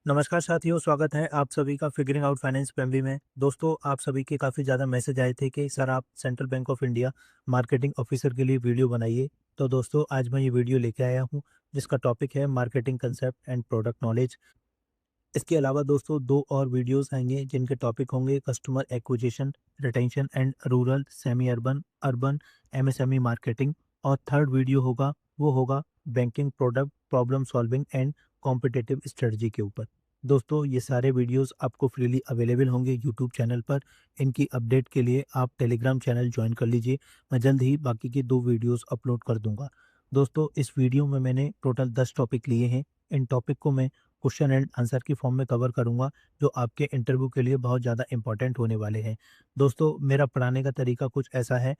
नमस्कार साथियों, स्वागत है आप सभी का फिगरिंग आउट फाइनेंस पीएमबी में। दोस्तों, आप सभी के काफ़ी ज़्यादा मैसेज आए थे कि सर आप central Bank of India marketing officer के लिए वीडियो बनाइए। तो दोस्तों, आज मैं ये वीडियो लेके आया हूँ जिसका टॉपिक है marketing concept and product knowledge. इसके अलावा दोस्तों 2 और वीडियोस आएँगे जिनके टॉपिक होंगे customer acquisition, retention and rural, semi urban, urban, MSME marketing. और थर्ड वीडियो होगा, वो होगा banking product problem solving and competitive strategy के ऊपर। दोस्तों, ये सारे वीडियोस आपको फ्रीली अवेलेबल होंगे यूट्यूब चैनल पर। इनकी अपडेट के लिए आप टेलीग्राम चैनल जॉइन कर लीजिए। मैं जल्द ही बाकी के 2 वीडियोस अपलोड कर दूँगा। दोस्तों, इस वीडियो में मैंने टोटल 10 टॉपिक लिए हैं। इन टॉपिक को मैं क्वेश्चन एंड आंसर की फॉर्म में कवर करूँगा, जो आपके इंटरव्यू के लिए बहुत ज़्यादा इंपॉर्टेंट होने वाले हैं। दोस्तों, मेरा पढ़ाने का तरीका कुछ ऐसा है,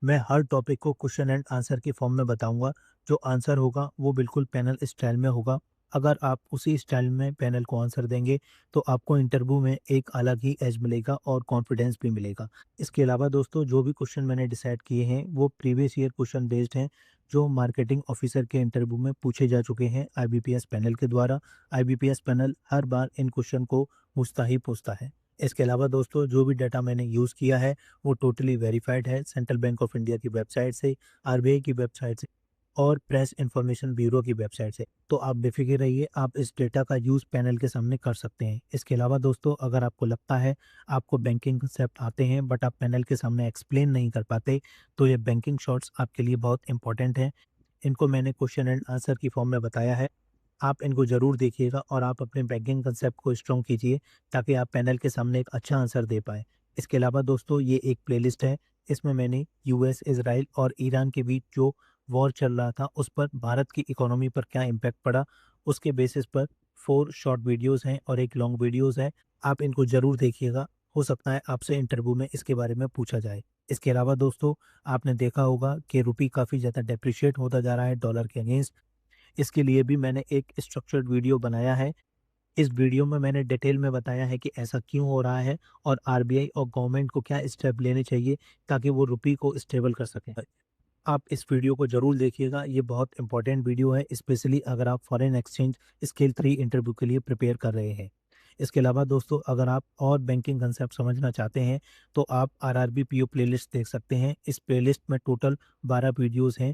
मैं हर टॉपिक को क्वेश्चन एंड आंसर की फॉर्म में बताऊँगा। जो आंसर होगा वो बिल्कुल पैनल स्टाइल में होगा। अगर आप उसी स्टाइल में पैनल को आंसर देंगे, तो आपको इंटरव्यू में एक अलग ही एज मिलेगा और कॉन्फिडेंस भी मिलेगा। इसके अलावा दोस्तों, जो भी क्वेश्चन मैंने डिसाइड किए हैं, वो प्रीवियस ईयर क्वेश्चन बेस्ड हैं, जो मार्केटिंग ऑफिसर के इंटरव्यू में पूछे जा चुके हैं आईबीपीएस पैनल के द्वारा। आईबीपीएस पैनल हर बार इन क्वेश्चन को पूछता ही पूछता है। इसके अलावा दोस्तों, जो भी डाटा मैंने यूज़ किया है, वो टोटली वेरीफाइड है सेंट्रल बैंक ऑफ इंडिया की वेबसाइट से, आरबीआई की वेबसाइट से और प्रेस इंफॉर्मेशन ब्यूरो की वेबसाइट से। तो आप बेफिक्र रहिए, आप इस डेटा का यूज़ पैनल के सामने कर सकते हैं। इसके अलावा दोस्तों, अगर आपको लगता है आपको बैंकिंग कंसेप्ट आते हैं बट आप पैनल के सामने एक्सप्लेन नहीं कर पाते, तो ये बैंकिंग शॉर्ट्स आपके लिए बहुत इंपॉर्टेंट हैं। इनको मैंने क्वेश्चन एंड आंसर की फॉर्म में बताया है। आप इनको ज़रूर देखिएगा और आप अपने बैंकिंग कंसेप्ट को स्ट्रॉन्ग कीजिए, ताकि आप पैनल के सामने एक अच्छा आंसर दे पाएँ। इसके अलावा दोस्तों, ये एक प्लेलिस्ट है। इसमें मैंने यूएस, इज़राइल और ईरान के बीच जो वॉर चल रहा था, उस पर भारत की इकोनॉमी पर क्या इम्पैक्ट पड़ा, उसके बेसिस पर 4 शॉर्ट वीडियोज़ हैं और 1 लॉन्ग वीडियोज़ है। आप इनको ज़रूर देखिएगा। हो सकता है आपसे इंटरव्यू में इसके बारे में पूछा जाए। इसके अलावा दोस्तों, आपने देखा होगा कि रुपये काफ़ी ज़्यादा डेप्रिशिएट होता जा रहा है डॉलर के अगेंस्ट। इसके लिए भी मैंने एक स्ट्रक्चर्ड वीडियो बनाया है। इस वीडियो में मैंने डिटेल में बताया है कि ऐसा क्यों हो रहा है और आरबीआई और गवर्नमेंट को क्या स्टेप लेने चाहिए, ताकि वो रुपये को स्टेबल कर सकें। आप इस वीडियो को ज़रूर देखिएगा, ये बहुत इंपॉर्टेंट वीडियो है, स्पेशली अगर आप फॉरेन एक्सचेंज स्केल 3 इंटरव्यू के लिए प्रिपेयर कर रहे हैं। इसके अलावा दोस्तों, अगर आप और बैंकिंग कंसेप्ट समझना चाहते हैं, तो आप आरआरबी पीओ प्लेलिस्ट देख सकते हैं। इस प्लेलिस्ट में टोटल 12 वीडियोज़ हैं।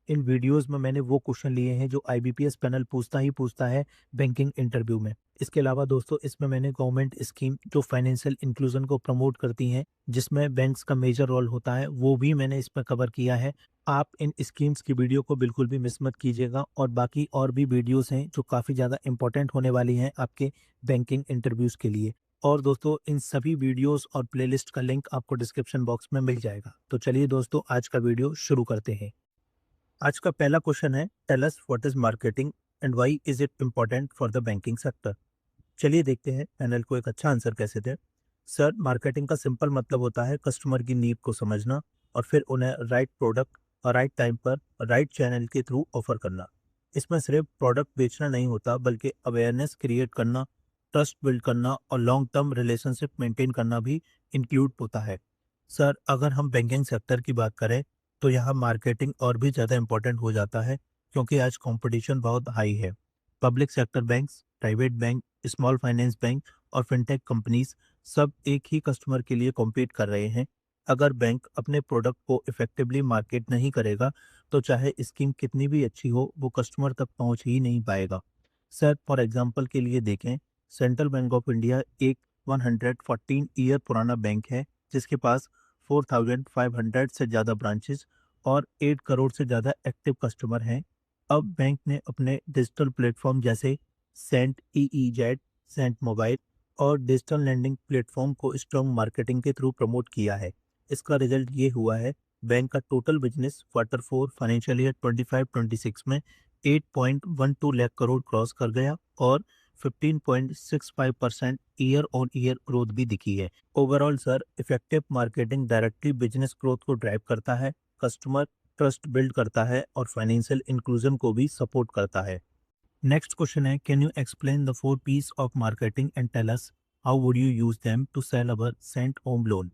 इन वीडियोस में मैंने वो क्वेश्चन लिए हैं जो आईबीपीएस पैनल पूछता ही पूछता है बैंकिंग इंटरव्यू में। इसके अलावा दोस्तों, इसमें मैंने गवर्नमेंट स्कीम जो फाइनेंशियल इंक्लूजन को प्रमोट करती हैं, जिसमें बैंक्स का मेजर रोल होता है, वो भी मैंने इसमें कवर किया है। आप इन स्कीम्स की वीडियो को बिल्कुल भी मिस मत कीजिएगा। और बाकी और भी वीडियोस हैं जो काफ़ी ज़्यादा इंपॉर्टेंट होने वाली हैं आपके बैंकिंग इंटरव्यूज़ के लिए। और दोस्तों, इन सभी वीडियोस और प्लेलिस्ट का लिंक आपको डिस्क्रिप्शन बॉक्स में मिल जाएगा। तो चलिए दोस्तों, आज का वीडियो शुरू करते हैं। आज का पहला क्वेश्चन है, tell us what is marketing and why is it important for the banking sector. चलिए देखते हैं पैनल को एक अच्छा आंसर कैसे दें। सर, मार्केटिंग का सिंपल मतलब होता है कस्टमर की नीड को समझना और फिर उन्हें राइट प्रोडक्ट और राइट टाइम पर राइट चैनल के थ्रू ऑफर करना। इसमें सिर्फ प्रोडक्ट बेचना नहीं होता, बल्कि अवेयरनेस क्रिएट करना, ट्रस्ट बिल्ड करना और लॉन्ग टर्म रिलेशनशिप मेंटेन करना भी इंक्लूड होता है। सर, अगर हम बैंकिंग सेक्टर की बात करें, तो यहाँ मार्केटिंग और भी ज़्यादा इम्पोर्टेंट हो जाता है, क्योंकि आज कंपटीशन बहुत हाई है। Public sector banks, private bank, small finance bank और फिनटेक कंपनीज सब एक ही कस्टमर के लिए कॉम्पीट कर रहे हैं। अगर बैंक अपने प्रोडक्ट को इफेक्टिवली मार्केट नहीं करेगा, तो चाहे स्कीम कितनी भी अच्छी हो, वो कस्टमर तक पहुंच ही नहीं पाएगा। सर, फॉर एग्जांपल के लिए देखें, सेंट्रल बैंक ऑफ इंडिया एक 114 ईयर पुराना बैंक है, जिसके पास 4,500 से ज़्यादा ब्रांचेस और 8 करोड़ से ज़्यादा एक्टिव कस्टमर हैं। अब बैंक ने अपने डिजिटल प्लेटफॉर्म जैसे सेंट ईईजेड, सेंट मोबाइल और डिजिटल लैंडिंग प्लेटफॉर्म को स्ट्रॉन्ग मार्केटिंग के थ्रू प्रमोट किया है। इसका रिजल्ट ये हुआ है, बैंक का total business quarter 4 financial year 25-26 में 8.12 लाख करोड़ क्रॉस कर गया और 15.65% ईयर ऑन ईयर ग्रोथ भी दिखी है। Overall sir, effective marketing directly business growth को ड्राइव करता है, कस्टमर ट्रस्ट बिल्ड करता है और फाइनेंशियल इंक्लूजन को भी सपोर्ट करता है। नेक्स्ट क्वेश्चन है, can you explain the 4 Ps of marketing and tell us how would you use them to sell our Cent home loan.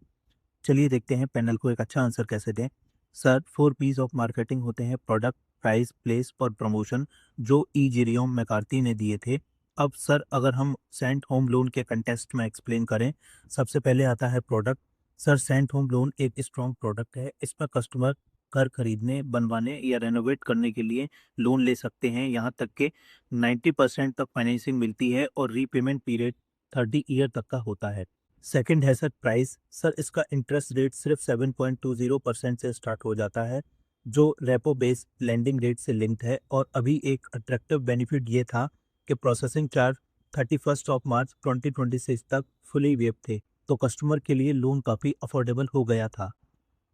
चलिए देखते हैं पैनल को एक अच्छा आंसर कैसे दें। सर, 4 पीस ऑफ मार्केटिंग होते हैं प्रोडक्ट, प्राइस, प्लेस और प्रमोशन, जो ई जेरियम मैकार्थी ने दिए थे। अब सर अगर हम सेंट होम लोन के कंटेक्स्ट में एक्सप्लेन करें, सबसे पहले आता है product. Sir Cent home loan एक स्ट्रॉन्ग प्रोडक्ट है। इसमें कस्टमर घर खरीदने, बनवाने या रेनोवेट करने के लिए लोन ले सकते हैं। यहाँ तक कि 90% तक फाइनेंसिंग मिलती है और रीपेमेंट पीरियड 30 ईयर तक का होता है। सेकंड है सर प्राइस। सर इसका इंटरेस्ट रेट सिर्फ 7.20% से स्टार्ट हो जाता है, जो रेपो बेस्ड लेंडिंग रेट से लिंक्ड है। और अभी एक अट्रैक्टिव बेनिफिट ये था कि प्रोसेसिंग चार्ज 31 मार्च 2026 तक फुली वेव थे, तो कस्टमर के लिए लोन काफ़ी अफोर्डेबल हो गया था।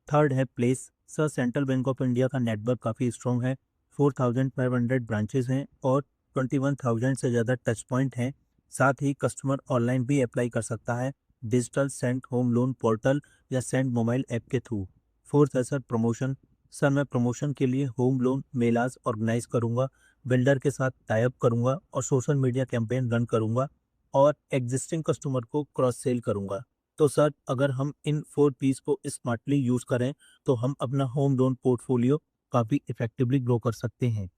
थर्ड है place. Sir central Bank of India का नेटवर्क काफ़ी स्ट्रॉन्ग है। 4,500 ब्रांचेज हैं और 21,000 से ज़्यादा टच पॉइंट हैं। साथ ही कस्टमर ऑनलाइन भी अप्लाई कर सकता है, digital Cent home loan portal या सेंट मोबाइल ऐप के थ्रू। फोर्थ है सर प्रमोशन। सर मैं प्रमोशन के लिए होम लोन मेलाज ऑर्गेनाइज करूंगा, बिल्डर के साथ टाई अप करूंगा और सोशल मीडिया कैंपेन रन करूंगा और एग्जिस्टिंग कस्टमर को क्रॉस सेल करूंगा। तो सर अगर हम इन 4 पीस को स्मार्टली यूज करें तो हम अपना होम लोन पोर्टफोलियो काफी इफेक्टिवली ग्रो कर सकते हैं।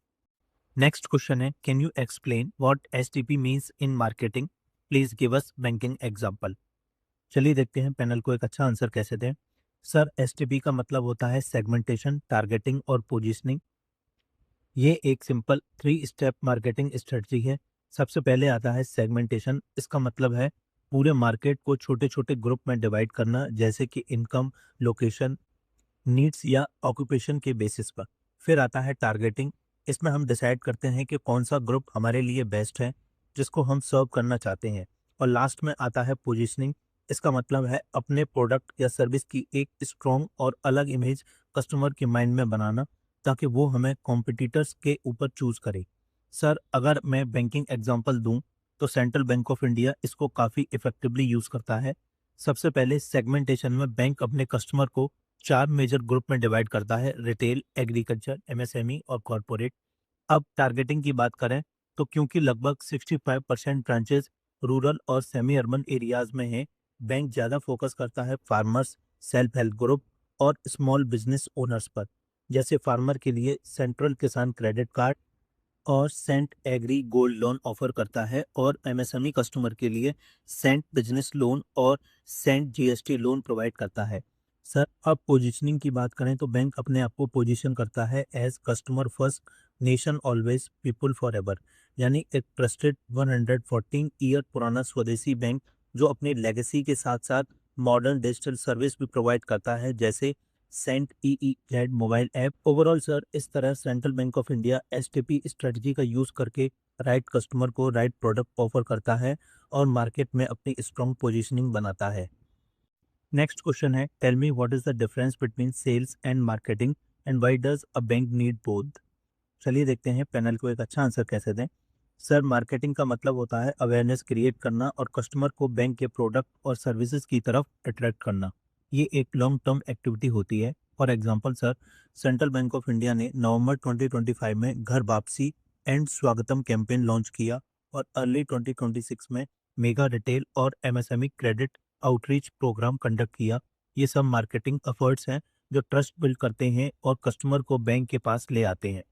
नेक्स्ट क्वेश्चन है, can you explain what STP means in marketing? Please give us banking example. चलिए देखते हैं पैनल को एक अच्छा आंसर कैसे दें। सर एसटीपी का मतलब होता है सेगमेंटेशन, टारगेटिंग और पोजीशनिंग। ये एक सिंपल 3 स्टेप मार्केटिंग स्ट्रेटजी है। सबसे पहले आता है सेगमेंटेशन। इसका मतलब है पूरे मार्केट को छोटे छोटे ग्रुप में डिवाइड करना, जैसे कि इनकम, लोकेशन, नीड्स या ऑक्यूपेशन के बेसिस पर। फिर आता है टारगेटिंग। इसमें हम डिसाइड करते हैं कि कौन सा ग्रुप हमारे लिए बेस्ट है, जिसको हम सर्व करना चाहते हैं। और लास्ट में आता है पोजीशनिंग। इसका मतलब है अपने प्रोडक्ट या सर्विस की एक स्ट्रॉन्ग और अलग इमेज कस्टमर के माइंड में बनाना, ताकि वो हमें कॉम्पिटिटर्स के ऊपर चूज करे। सर अगर मैं बैंकिंग एग्जांपल दूं तो सेंट्रल बैंक ऑफ इंडिया इसको काफ़ी इफेक्टिवली यूज करता है। सबसे पहले सेगमेंटेशन में बैंक अपने कस्टमर को 4 मेजर ग्रुप में डिवाइड करता है: रिटेल, एग्रीकल्चर, एमएसएमई और कॉरपोरेट। अब टारगेटिंग की बात करें तो क्योंकि लगभग 65% ब्रांचेस रूरल और सेमी अर्बन एरियाज में हैं, बैंक ज़्यादा फोकस करता है फार्मर्स, सेल्फ हेल्प ग्रुप और स्मॉल बिजनेस ओनर्स पर। जैसे फार्मर के लिए सेंट्रल किसान क्रेडिट कार्ड और Cent agri gold loan offer करता है, और एमएसएमई कस्टमर के लिए सेंट बिजनेस लोन और सेंट जीएसटी लोन प्रोवाइड करता है। सर अब पोजीशनिंग की बात करें तो बैंक अपने आप को पोजीशन करता है as customer first, nation always, people forever. यानी एक ट्रस्टेड 114 ईयर पुराना स्वदेशी बैंक जो अपनी लेगेसी के साथ साथ मॉडर्न डिजिटल सर्विस भी प्रोवाइड करता है, जैसे Cent E Z mobile app. Overall sir इस तरह Central Bank of India STP strategy का यूज करके राइट कस्टमर को राइट प्रोडक्ट ऑफर करता है और मार्केट में अपनी स्ट्रॉन्ग पोजीशनिंग बनाता है। नेक्स्ट क्वेश्चन है, tell me what is the difference between sales and marketing and why does a bank need both? चलिए देखते हैं पैनल को एक अच्छा आंसर कैसे दें। सर मार्केटिंग का मतलब होता है अवेयरनेस क्रिएट करना और कस्टमर को बैंक के प्रोडक्ट और सर्विसेज की तरफ अट्रैक्ट करना। ये एक लॉन्ग टर्म एक्टिविटी होती है। For example sir, central Bank of India ने नवंबर 2025 में घर वापसी एंड स्वागतम कैंपेन लॉन्च किया और अर्ली 2026 में मेगा रिटेल और MSME credit outreach programme conduct किया। ये सब मार्केटिंग एफर्ट्स हैं जो ट्रस्ट बिल्ड करते हैं और कस्टमर को बैंक के पास ले आते हैं।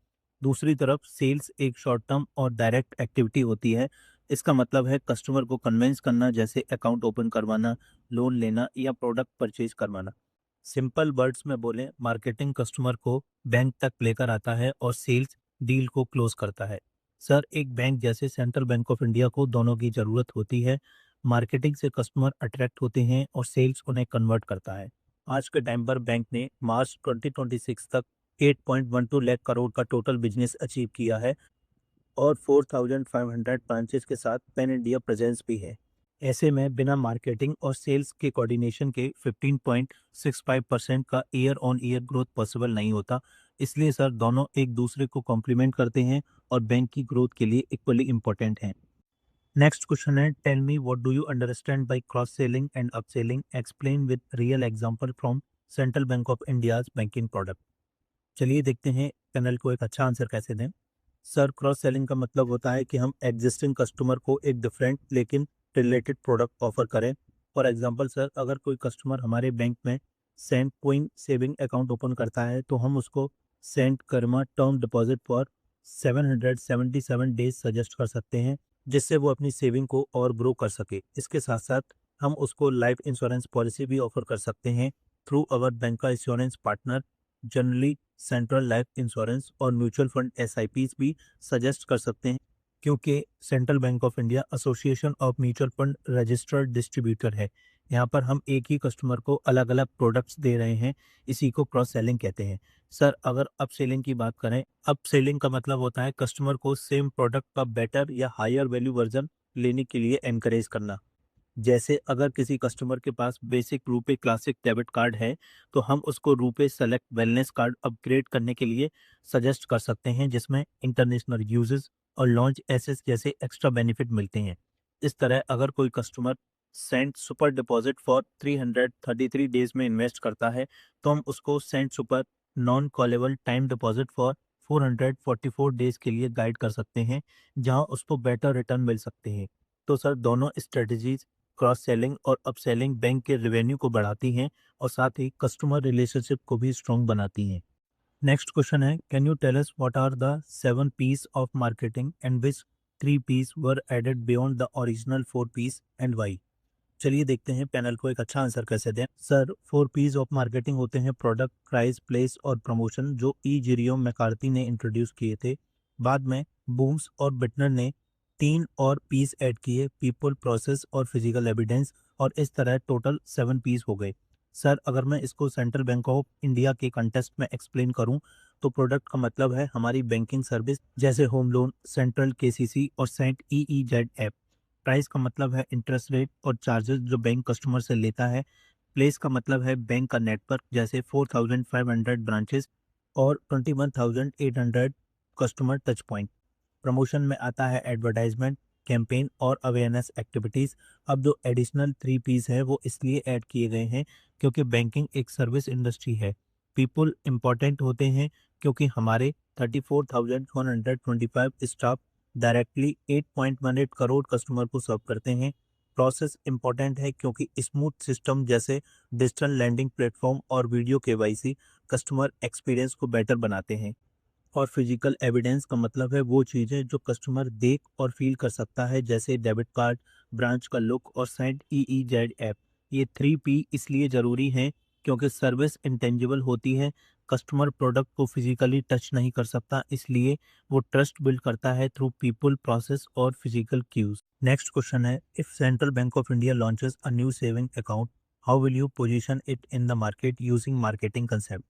दूसरी तरफ सेल्स एक शॉर्ट टर्म और डायरेक्ट एक्टिविटी होती है। इसका मतलब है कस्टमर को कन्विंस करना, जैसे अकाउंट ओपन करवाना, लोन लेना या प्रोडक्ट परचेज करवाना। सिंपल वर्ड्स में बोलें, मार्केटिंग कस्टमर को बैंक तक लेकर आता है और सेल्स डील को क्लोज करता है। सर एक बैंक जैसे सेंट्रल बैंक ऑफ इंडिया को दोनों की ज़रूरत होती है। मार्केटिंग से कस्टमर अट्रैक्ट होते हैं और सेल्स उन्हें कन्वर्ट करता है। आज के टाइम पर बैंक ने मार्च 2026 तक 8.12 लाख करोड़ का टोटल बिजनेस अचीव किया है और 4,500 ब्रांचेस के साथ पैन इंडिया प्रेजेंस भी है। ऐसे में बिना मार्केटिंग और सेल्स के कोऑर्डिनेशन के 15.65% का year on year growth possible नहीं होता। इसलिए सर दोनों एक दूसरे को कॉम्प्लीमेंट करते हैं और बैंक की ग्रोथ के लिए इक्वली इम्पोर्टेंट हैं। नेक्स्ट क्वेश्चन है, tell me what do you understand by cross selling and upselling? Explain with real example from Central Bank of India's banking product. चलिए देखते हैं पैनल को एक अच्छा आंसर कैसे दें। सर क्रॉस सेलिंग का मतलब होता है कि हम एग्जिस्टिंग कस्टमर को एक डिफरेंट लेकिन रिलेटेड प्रोडक्ट ऑफर करें। फॉर एग्जांपल सर, अगर कोई कस्टमर हमारे बैंक में Cent coin saving account open करता है तो हम उसको Cent Karma term deposit for 777 days suggest कर सकते हैं, जिससे वो अपनी सेविंग को और ग्रो कर सके। इसके साथ साथ हम उसको लाइफ इंश्योरेंस पॉलिसी भी ऑफर कर सकते हैं थ्रू अवर बैंक का insurance partner. Generally central life insurance और म्यूचुअल फंड एसआईपीस भी सजेस्ट कर सकते हैं, क्योंकि central Bank of India association of mutual fund registered distributor है। यहाँ पर हम एक ही कस्टमर को अलग अलग प्रोडक्ट्स दे रहे हैं, इसी को क्रॉस सेलिंग कहते हैं। सर, अगर अप सेलिंग की बात करें, अप सेलिंग का मतलब होता है कस्टमर को सेम प्रोडक्ट का बेटर या हायर वैल्यू वर्जन लेने के लिए एनकरेज करना। जैसे अगर किसी कस्टमर के पास basic RuPay classic debit card है, तो हम उसको RuPay select wellness card upgrade करने के लिए सजेस्ट कर सकते हैं, जिसमें इंटरनेशनल यूजेस और लॉन्च एसेस जैसे एक्स्ट्रा बेनिफिट मिलते हैं। इस तरह अगर कोई customer Cent Super deposit for 333 days में इन्वेस्ट करता है, तो हम उसको Cent Super non callable time deposit for 444 days के लिए गाइड कर सकते हैं, जहां उसको बेटर रिटर्न मिल सकते हैं। तो सर, दोनों स्ट्रेटजीज क्रॉस सेलिंग और अपसेलिंग बैंक के रेवेन्यू को बढ़ाती हैं और साथ ही कस्टमर रिलेशनशिप को भी स्ट्रॉन्ग बनाती हैं। नेक्स्ट क्वेश्चन है, can you tell us what are the 7 Ps of marketing and which 3 Ps were added beyond the original 4 Ps and why. चलिए देखते हैं पैनल को एक अच्छा आंसर कैसे दें। सर, 4 पीस ऑफ मार्केटिंग होते हैं प्रोडक्ट, प्राइस, प्लेस और प्रमोशन, जो ई जेरियो मैकार्थी ने इंट्रोड्यूस किए थे। बाद में बूम्स और बिटनर ने 3 और पीस ऐड किए, पीपल, प्रोसेस और फिजिकल एविडेंस, और इस तरह टोटल 7 पीस हो गए। सर, अगर मैं इसको सेंट्रल बैंक ऑफ इंडिया के कंटेस्ट में एक्सप्लेन करूं, तो प्रोडक्ट का मतलब है हमारी बैंकिंग सर्विस, जैसे होम लोन, सेंट्रल केसीसी और सेंट ईईजेड ऐप। प्राइस का मतलब है इंटरेस्ट रेट और चार्जेस जो बैंक कस्टमर से लेता है। प्लेस का मतलब है बैंक का नेटवर्क, जैसे 4500 ब्रांचेस और 21,800 कस्टमर टच पॉइंट। प्रमोशन में आता है एडवर्टाइजमेंट, कैंपेन और अवेयरनेस एक्टिविटीज़। अब जो एडिशनल 3 पीस है वो इसलिए ऐड किए गए हैं क्योंकि बैंकिंग एक सर्विस इंडस्ट्री है। पीपल इम्पॉर्टेंट होते हैं क्योंकि हमारे 34,125 स्टाफ डायरेक्टली 8.18 करोड़ कस्टमर को सर्व करते हैं। प्रोसेस इंपॉर्टेंट है क्योंकि स्मूथ सिस्टम जैसे डिजिटल लैंडिंग प्लेटफॉर्म और वीडियो केवाईसी कस्टमर एक्सपीरियंस को बेटर बनाते हैं। और फिजिकल एविडेंस का मतलब है वो चीज़ें जो कस्टमर देख और फील कर सकता है, जैसे डेबिट कार्ड, ब्रांच का लुक और सेंट ईईजेड ऐप। ये 3 पी इसलिए ज़रूरी हैं क्योंकि सर्विस इंटेंजिबल होती है, कस्टमर प्रोडक्ट को फिजिकली टच नहीं कर सकता, इसलिए वो ट्रस्ट बिल्ड करता है थ्रू पीपल, प्रोसेस और फिजिकल क्यूज। नेक्स्ट क्वेश्चन है, if central Bank of India launches a new saving account, how will you position it in the market using marketing concept.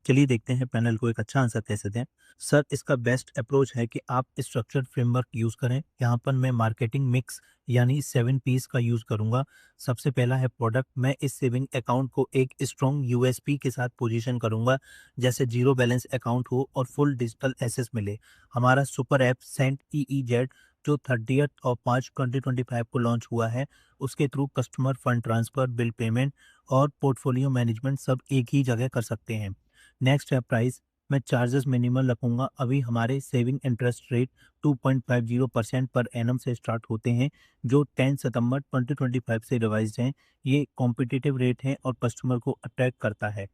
चलिए देखते हैं पैनल को एक अच्छा आंसर कैसे दें। सर, इसका बेस्ट अप्रोच है कि आप स्ट्रक्चर फ्रेमवर्क यूज़ करें। यहाँ पर मैं मार्केटिंग मिक्स यानी 7 पीस का यूज़ करूँगा। सबसे पहला है प्रोडक्ट। मैं इस सेविंग अकाउंट को एक स्ट्रॉन्ग यूएसपी के साथ पोजीशन करूँगा, जैसे जीरो बैलेंस अकाउंट हो और फुल डिजिटल एसेस मिले। हमारा सुपर ऐप सेंट ईईजेड जो 30 ऑफ मार्च 2025 को लॉन्च हुआ है, उसके through customer fund transfer, bill payment और पोर्टफोलियो मैनेजमेंट सब एक ही जगह कर सकते हैं। नेक्स्ट है प्राइस। मैं चार्जेस मिनिमल रखूंगा। अभी हमारे saving interest rate 2.50% per annum से स्टार्ट होते हैं, जो 10 सितंबर 2025 से रिवाइज्ड हैं। ये कॉम्पिटिटिव रेट हैं और कस्टमर को अट्रैक्ट करता है।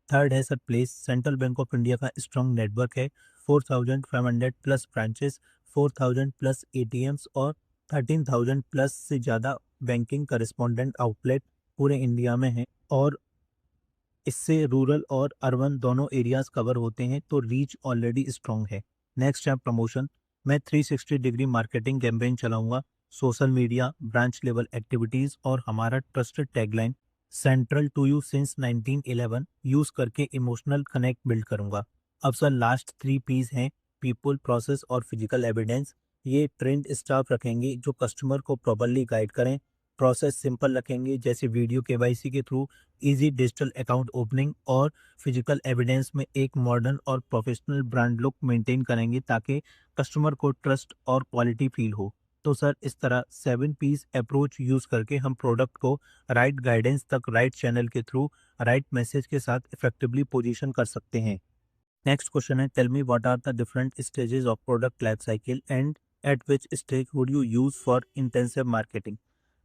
थर्ड है sir place. Central Bank of India का स्ट्रॉन्ग नेटवर्क है, 4,500 प्लस ब्रांचेस, 4,000 प्लस एटीएम्स और 13,000 प्लस से ज़्यादा बैंकिंग करस्पॉन्डेंट आउटलेट पूरे इंडिया में हैं, और इससे रूरल और अर्बन दोनों एरियाज कवर होते हैं, तो रीच ऑलरेडी स्ट्रॉन्ग है। नेक्स्ट है प्रमोशन। मैं 360 डिग्री मार्केटिंग कैंपेन चलाऊंगा, social media, branch level activities और हमारा trusted tagline central to you since 1911 use करके इमोशनल कनेक्ट बिल्ड करूंगा। अब सर लास्ट 3 पीस हैं, पीपल, प्रोसेस और फिजिकल एविडेंस। ये ट्रेंड स्टाफ रखेंगे जो कस्टमर को प्रॉपरली गाइड करें। प्रोसेस सिंपल रखेंगे, जैसे वीडियो केवाईसी के through easy digital account opening, और फिजिकल एविडेंस में एक मॉडर्न और प्रोफेशनल ब्रांड लुक मेंटेन करेंगे ताकि कस्टमर को ट्रस्ट और क्वालिटी फील हो। तो सर, इस तरह 7 पीस अप्रोच यूज करके हम प्रोडक्ट को राइट गाइडेंस तक राइट चैनल के थ्रू राइट मैसेज के साथ इफेक्टिवली पोजीशन कर सकते हैं। नेक्स्ट क्वेश्चन है, tell me what are the different stages of product life cycle and at which stage would you use for intensive marketing.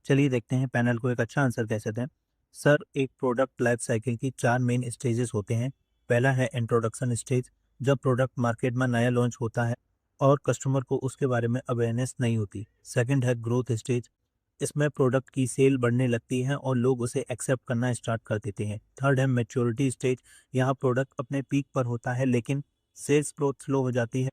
चलिए देखते हैं पैनल को एक अच्छा आंसर कैसे दें। सर, एक प्रोडक्ट लाइफ साइकिल की 4 मेन स्टेजेस होते हैं। पहला है इंट्रोडक्शन स्टेज, जब प्रोडक्ट मार्केट में नया लॉन्च होता है। और कस्टमर को उसके बारे में अवेयरनेस नहीं होती। सेकंड है ग्रोथ स्टेज, इसमें प्रोडक्ट की सेल बढ़ने लगती है और लोग उसे एक्सेप्ट करना स्टार्ट कर देते हैं। थर्ड है मैच्योरिटी स्टेज, यहाँ प्रोडक्ट अपने पीक पर होता है लेकिन सेल्स ग्रोथ स्लो हो जाती है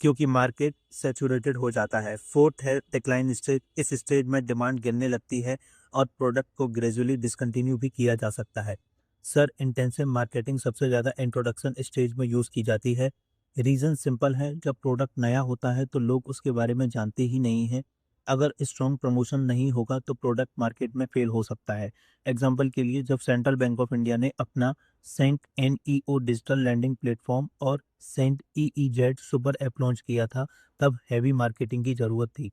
क्योंकि मार्केट सैचुरेटेड हो जाता है। फोर्थ है डिक्लाइन स्टेज, इस स्टेज में डिमांड गिरने लगती है और प्रोडक्ट को ग्रेजुअली डिसकंटिन्यू भी किया जा सकता है। सर इंटेंसिव मार्केटिंग सबसे ज़्यादा इंट्रोडक्शन स्टेज में यूज़ की जाती है। रीज़न सिंपल है, जब प्रोडक्ट नया होता है तो लोग उसके बारे में जानते ही नहीं हैं। अगर स्ट्रॉन्ग प्रमोशन नहीं होगा तो प्रोडक्ट मार्केट में फेल हो सकता है। एग्जाम्पल के लिए जब सेंट्रल बैंक ऑफ इंडिया ने अपना Cent NEO digital lending platform और Cent EEZ super app launch किया था, तब हैवी मार्केटिंग की ज़रूरत थी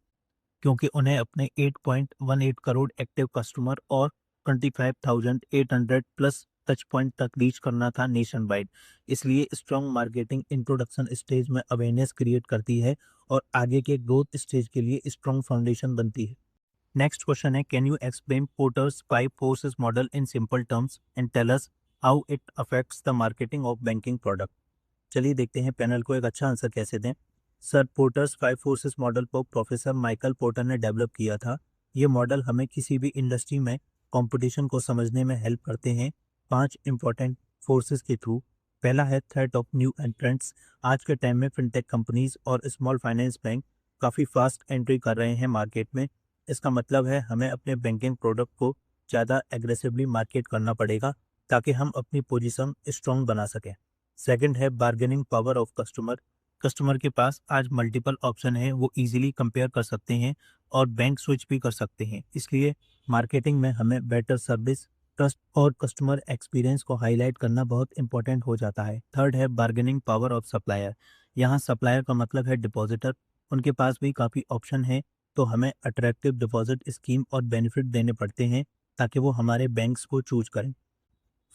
क्योंकि उन्हें अपने 8.18 करोड़ एक्टिव कस्टमर और 25,800 प्लस टच पॉइंट तक रीच करना था नेशन वाइड। इसलिए स्ट्रॉन्ग मार्केटिंग इंट्रोडक्शन स्टेज में अवेयरनेस क्रिएट करती है और आगे के ग्रोथ स्टेज के लिए स्ट्रॉन्ग फाउंडेशन बनती है। नेक्स्ट क्वेश्चन है, can you explain Porter's 5 forces model in simple terms and tell us how it affects the marketing of banking product. चलिए देखते हैं पैनल को एक अच्छा आंसर कैसे दें। सर पोर्टर्स 5 फोर्सेस मॉडल को प्रोफेसर माइकल पोर्टर ने डेवलप किया था। ये मॉडल हमें किसी भी इंडस्ट्री में कंपटीशन को समझने में हेल्प करते हैं 5 इंपॉर्टेंट फोर्सेस के थ्रू। पहला है थ्रेट ऑफ न्यू एंट्रेंट्स, आज के टाइम में फिनटेक कंपनीज और स्मॉल फाइनेंस बैंक काफ़ी फास्ट एंट्री कर रहे हैं मार्केट में। इसका मतलब है हमें अपने बैंकिंग प्रोडक्ट को ज़्यादा एग्रेसिवली मार्केट करना पड़ेगा ताकि हम अपनी पोजीशन स्ट्रॉन्ग बना सकें। सेकंड है bargaining power of customer, customer के पास आज मल्टीपल ऑप्शन है, वो इजीली कंपेयर कर सकते हैं और बैंक स्विच भी कर सकते हैं। इसलिए मार्केटिंग में हमें बेटर सर्विस, ट्रस्ट और कस्टमर एक्सपीरियंस को हाईलाइट करना बहुत इंपॉर्टेंट हो जाता है। थर्ड है बार्गेनिंग पावर ऑफ सप्लायर, यहाँ सप्लायर का मतलब है डिपॉजिटर, उनके पास भी काफ़ी ऑप्शन है तो हमें अट्रैक्टिव डिपॉजिट स्कीम और बेनिफिट देने पड़ते हैं ताकि वो हमारे बैंक्स को चूज करें।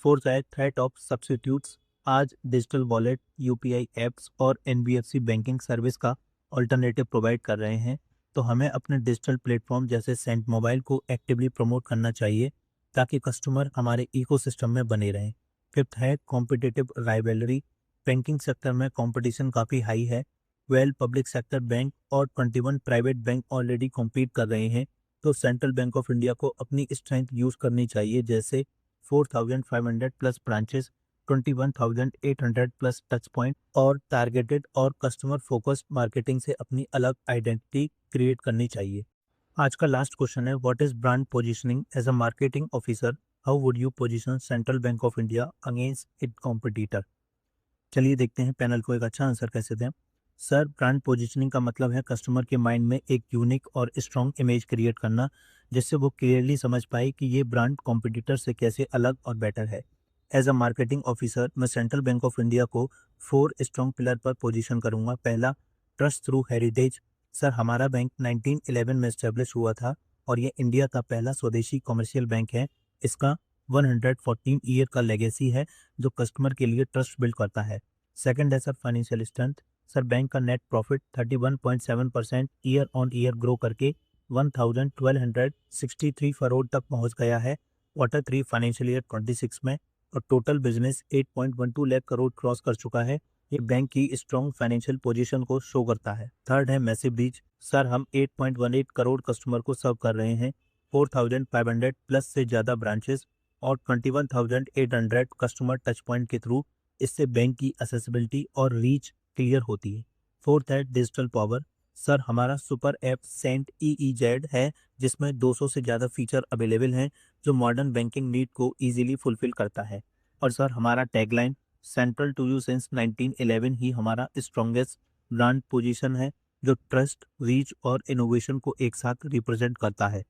फोर्थ है थ्रेट ऑफ सब्स्टिट्यूट्स, आज डिजिटल वॉलेट, UPI एप्स और NBFC बैंकिंग सर्विस का ऑल्टरनेटिव प्रोवाइड कर रहे हैं, तो हमें अपने डिजिटल प्लेटफॉर्म जैसे सेंट मोबाइल को एक्टिवली प्रमोट करना चाहिए ताकि कस्टमर हमारे इकोसिस्टम में बने रहें। फिफ्थ है कॉम्पिटिटिव राइवलरी, बैंकिंग सेक्टर में कंपटीशन काफ़ी हाई है। 12 पब्लिक सेक्टर बैंक और 21 प्राइवेट बैंक ऑलरेडी कॉम्पीट कर रहे हैं, तो सेंट्रल बैंक ऑफ इंडिया को अपनी स्ट्रेंथ यूज़ करनी चाहिए, जैसे 4,500 plus branches, 21,800 plus touch point और टारगेटेड और कस्टमर फोकस्ड मार्केटिंग से अपनी अलग आइडेंटिटी क्रिएट करनी चाहिए। आज का लास्ट क्वेश्चन है, what is brand positioning as a marketing officer, how would you position Central Bank of India against it competitor. चलिए देखते हैं पैनल को एक अच्छा आंसर कैसे दें। सर ब्रांड पोजीशनिंग का मतलब है कस्टमर के माइंड में एक यूनिक और स्ट्रॉन्ग इमेज क्रिएट करना जिससे वो क्लियरली समझ पाए कि ये ब्रांड कॉम्पिटिटर से कैसे अलग और बेटर है। एज अ मार्केटिंग ऑफिसर मैं सेंट्रल बैंक ऑफ इंडिया को 4 स्ट्रॉन्ग पिलर पर पोजीशन करूंगा। पहला, ट्रस्ट थ्रू हेरिटेज। सर हमारा बैंक 1911 में इस्टेब्लिश हुआ था और ये इंडिया का पहला स्वदेशी कमर्शियल बैंक है। इसका 114 ईयर का लेगेसी है जो कस्टमर के लिए ट्रस्ट बिल्ड करता है। सेकंड है sir financial strength. Sir bank का net profit 31.7% year on year grow करके 1,1263 करोड़ तक पहुंच गया है Q3 फाइनेंशियल ईयर 26 में, और total business 8.12 lakh crore cross कर चुका है। ये बैंक की स्ट्रॉन्ग फाइनेंशियल पोजीशन को शो करता है। थर्ड है मैसिव रीच। सर हम 8.18 करोड़ कस्टमर को सर्व कर रहे हैं, 4,500 प्लस से ज़्यादा ब्रांचेस और 21,800 कस्टमर टच पॉइंट के थ्रू। इससे बैंक की असेसिबिलिटी और रीच क्लियर होती है। फोर्थ है डिजिटल पावर। सर हमारा सुपर ऐप सेंट EEZ है जिसमें 200 से ज़्यादा फीचर अवेलेबल हैं जो मॉडर्न बैंकिंग नीड को इजीली फुलफिल करता है। और सर हमारा tagline central to you since 1911 ही हमारा स्ट्रॉन्गेस्ट ब्रांड पोजीशन है जो ट्रस्ट, रीच और इनोवेशन को एक साथ रिप्रेजेंट करता है।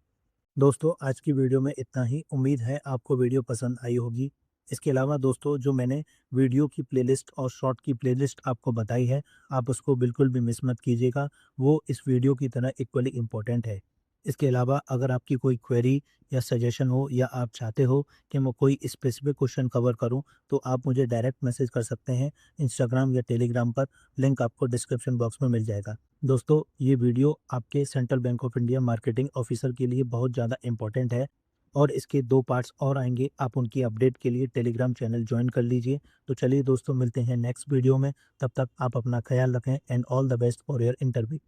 दोस्तों आज की वीडियो में इतना ही। उम्मीद है आपको वीडियो पसंद आई होगी। इसके अलावा दोस्तों जो मैंने वीडियो की प्लेलिस्ट और शॉर्ट की प्लेलिस्ट आपको बताई है, आप उसको बिल्कुल भी मिस मत कीजिएगा, वो इस वीडियो की तरह इक्वली इम्पोर्टेंट है। इसके अलावा अगर आपकी कोई क्वेरी या सजेशन हो या आप चाहते हो कि मैं कोई स्पेसिफिक क्वेश्चन कवर करूं, तो आप मुझे डायरेक्ट मैसेज कर सकते हैं इंस्टाग्राम या टेलीग्राम पर। लिंक आपको डिस्क्रिप्शन बॉक्स में मिल जाएगा। दोस्तों ये वीडियो आपके central Bank of India marketing officer के लिए बहुत ज़्यादा इंपॉर्टेंट है। और इसके 2 पार्ट्स और आएँगे, आप उनकी अपडेट के लिए टेलीग्राम चैनल जॉइन कर लीजिए। तो चलिए दोस्तों, मिलते हैं नेक्स्ट वीडियो में, तब तक आप अपना ख़्याल रखें and all the best for your interview.